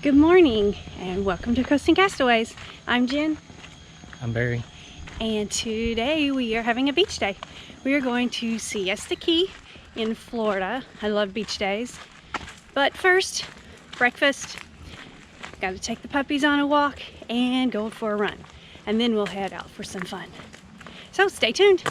Good morning and welcome to Coasting Castaways. I'm Jen. I'm Barry. And today we are having a beach day. We are going to Siesta Key in Florida. I love beach days. But first, breakfast. Got to take the puppies on a walk and go for a run. And then we'll head out for some fun. So stay tuned.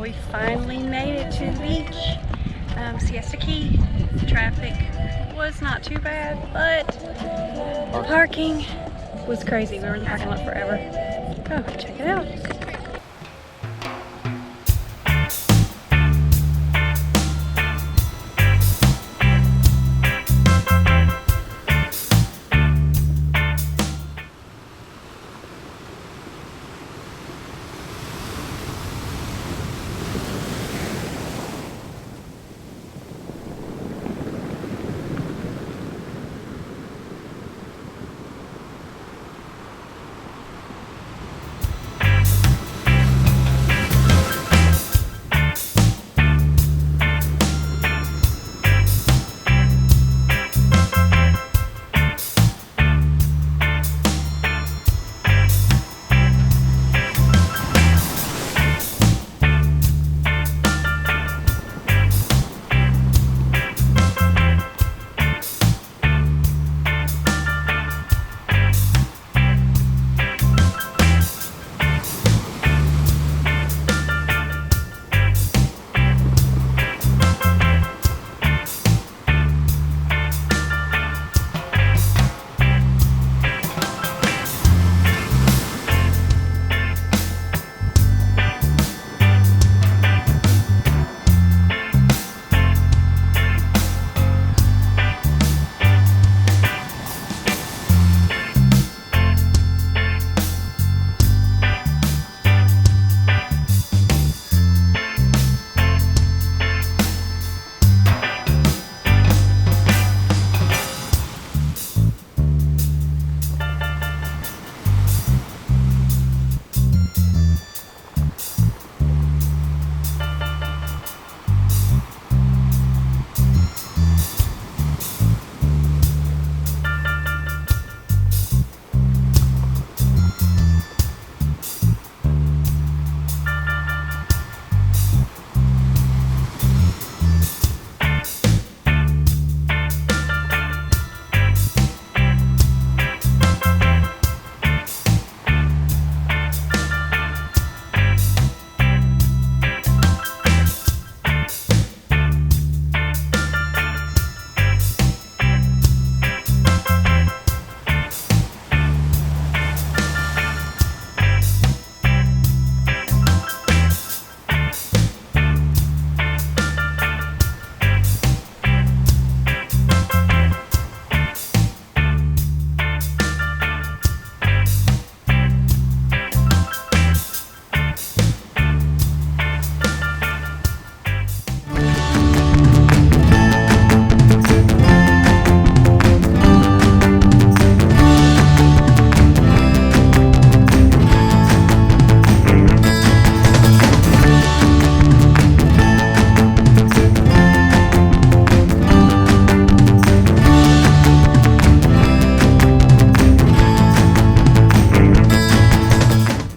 We finally made it to the beach. Siesta Key. Traffic was not too bad, but the parking was crazy. We were in the parking lot forever. Oh, check it out.